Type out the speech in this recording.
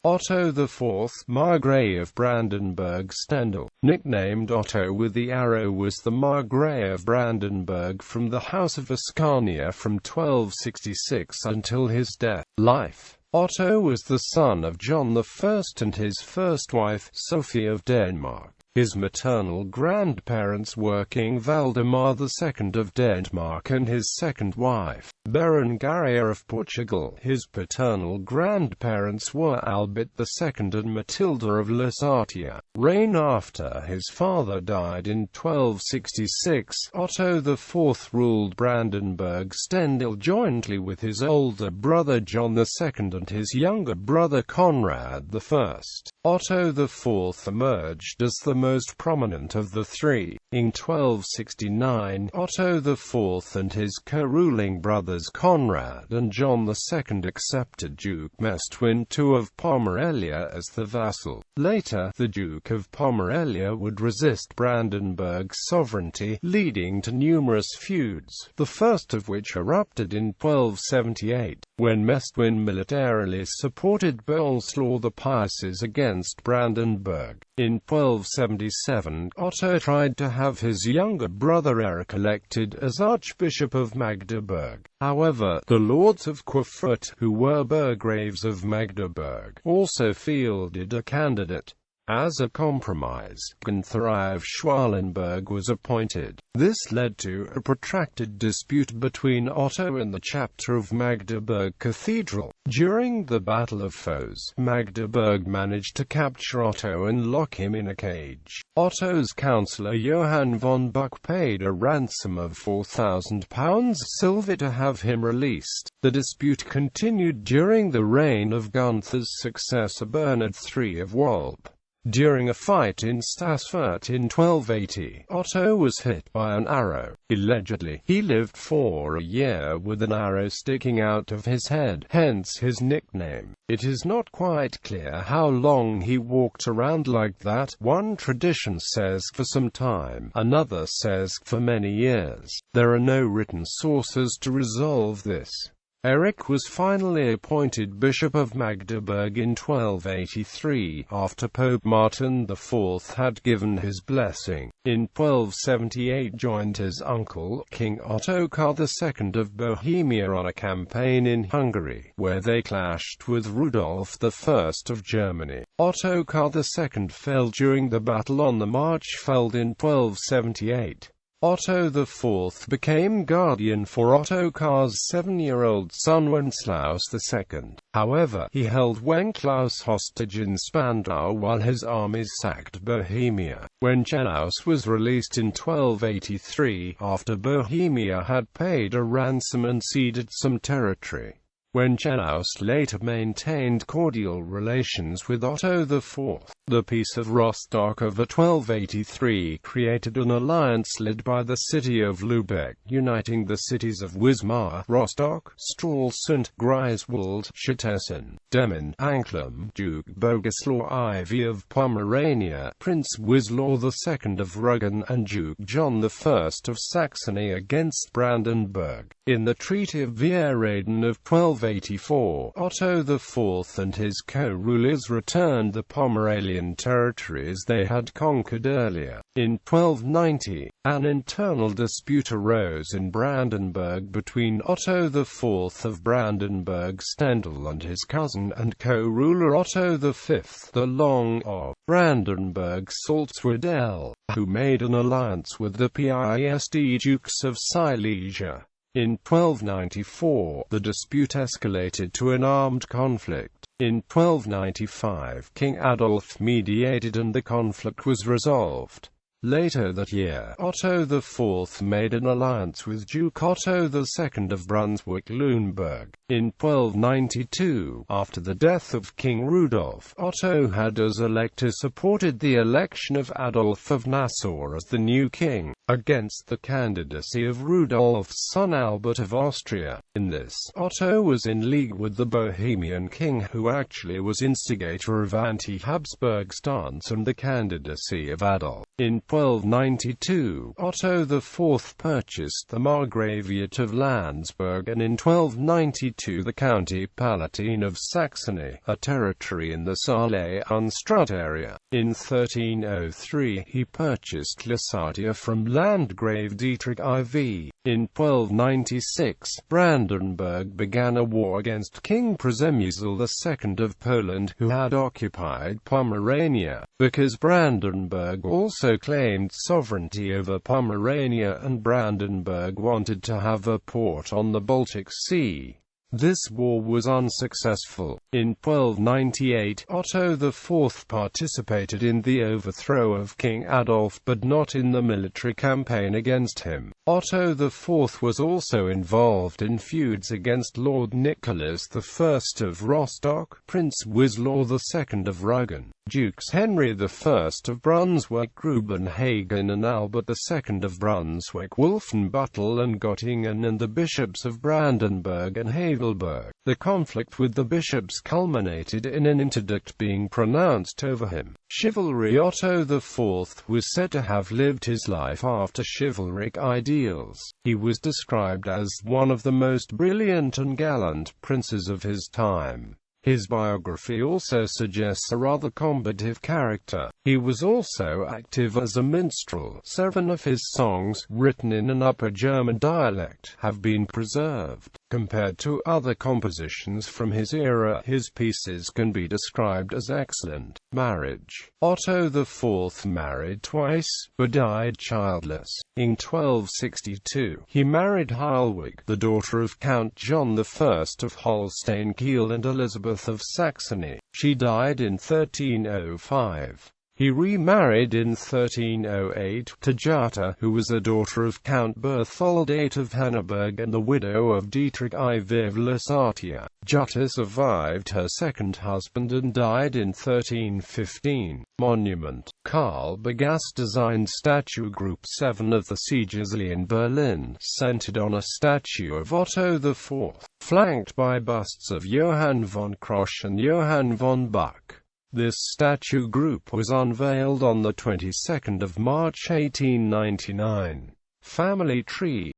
Otto IV, Margrave of Brandenburg-Stendal, nicknamed Otto with the arrow, was the Margrave of Brandenburg from the House of Ascania from 1266 until his death. Life. Otto was the son of John I and his first wife, Sophie of Denmark. His maternal grandparents were King Valdemar II of Denmark and his second wife, Berengaria of Portugal. His paternal grandparents were Albert II and Matilda of Lusatia. Reign. After his father died in 1266, Otto IV ruled Brandenburg-Stendal jointly with his older brother John II and his younger brother Conrad I. Otto IV emerged as the most prominent of the three. In 1269, Otto IV and his co-ruling brothers Conrad and John II accepted Duke Mestwin II of Pomerania as the vassal. Later, the Duke of Pomerania would resist Brandenburg's sovereignty, leading to numerous feuds, the first of which erupted in 1278, when Mestwin militarily supported Boleslaw the Pious against Brandenburg. In 1277, Otto tried to have his younger brother Eric elected as Archbishop of Magdeburg. However, the lords of Querfurt, who were burgraves of Magdeburg, also fielded a candidate. As a compromise, Gunther I of Schwalenberg was appointed. This led to a protracted dispute between Otto and the chapter of Magdeburg Cathedral. During the Battle of Foes, Magdeburg managed to capture Otto and lock him in a cage. Otto's councillor Johann von Buck paid a ransom of £4,000 silver to have him released. The dispute continued during the reign of Gunther's successor Bernard III of Walp. During a fight in Stassfurt in 1280, Otto was hit by an arrow. Allegedly, he lived for a year with an arrow sticking out of his head, hence his nickname. It is not quite clear how long he walked around like that. One tradition says for some time, another says for many years. There are no written sources to resolve this. Eric was finally appointed Bishop of Magdeburg in 1283, after Pope Martin IV had given his blessing. In 1278 joined his uncle, King Ottokar II of Bohemia on a campaign in Hungary, where they clashed with Rudolf I of Germany. Ottokar II fell during the battle on the Marchfeld in 1278. Otto IV became guardian for Ottokar's 7-year-old son Wenceslaus II. However, he held Wenceslaus hostage in Spandau while his armies sacked Bohemia. Wenceslaus was released in 1283, after Bohemia had paid a ransom and ceded some territory. Wenceslaus later maintained cordial relations with Otto IV. The Peace of Rostock of 1283 created an alliance led by the city of Lübeck, uniting the cities of Wismar, Rostock, Stralsund, Greifswald, Stettin, Demmin, Anklam, Duke Bogislaw IV of Pomerania, Prince Wislaw II of Rügen, and Duke John I of Saxony against Brandenburg. In the Treaty of Wieringen of 1284, Otto IV and his co-rulers returned the Pomeranian territories they had conquered earlier. In 1290, an internal dispute arose in Brandenburg between Otto IV of Brandenburg-Stendal and his cousin and co-ruler Otto V, the Long of Brandenburg-Salzwedel, who made an alliance with the Pist Dukes of Silesia. In 1294, the dispute escalated to an armed conflict. In 1295, King Adolf mediated and the conflict was resolved. Later that year, Otto IV made an alliance with Duke Otto II of Brunswick-Luneburg. In 1292, after the death of King Rudolf, Otto had as elector supported the election of Adolf of Nassau as the new king, against the candidacy of Rudolf's son Albert of Austria. In this, Otto was in league with the Bohemian king, who actually was instigator of anti-Habsburg stance and the candidacy of Adolf. In 1292, Otto IV purchased the Margraviate of Landsberg, and in 1292 the County Palatine of Saxony, a territory in the Saale-Unstrut area. In 1303 he purchased Lusatia from Landgrave Dietrich IV. In 1296, Brandenburg began a war against King Przemysl II of Poland, who had occupied Pomerania. Because Brandenburg also claimed sovereignty over Pomerania and Brandenburg wanted to have a port on the Baltic Sea, this war was unsuccessful. In 1298, Otto IV participated in the overthrow of King Adolf, but not in the military campaign against him. Otto IV was also involved in feuds against Lord Nicholas I of Rostock, Prince Wislaw II of Rügen, Dukes Henry I of Brunswick, Grubenhagen and Albert II of Brunswick, Wolfenbüttel and Göttingen, and the bishops of Brandenburg and Heidelberg. The conflict with the bishops culminated in an interdict being pronounced over him. Chivalry. Otto IV was said to have lived his life after chivalric ideals. He was described as one of the most brilliant and gallant princes of his time. His biography also suggests a rather combative character. He was also active as a minstrel. 7 of his songs, written in an Upper German dialect, have been preserved. Compared to other compositions from his era, his pieces can be described as excellent. Marriage. Otto IV married twice, but died childless. In 1262, he married Heilwig, the daughter of Count John I of Holstein-Kiel and Elizabeth of Saxony. She died in 1305. He remarried in 1308 to Jutta, who was a daughter of Count Berthold VIII of Henneberg and the widow of Dietrich IV of Lusatia. Jutta survived her second husband and died in 1315. Monument. Carl Bergast designed statue Group 7 of the Siegessäle in Berlin, centered on a statue of Otto IV, flanked by busts of Johann von Krosch and Johann von Buch. This statue group was unveiled on the 22nd of March 1899. Family tree.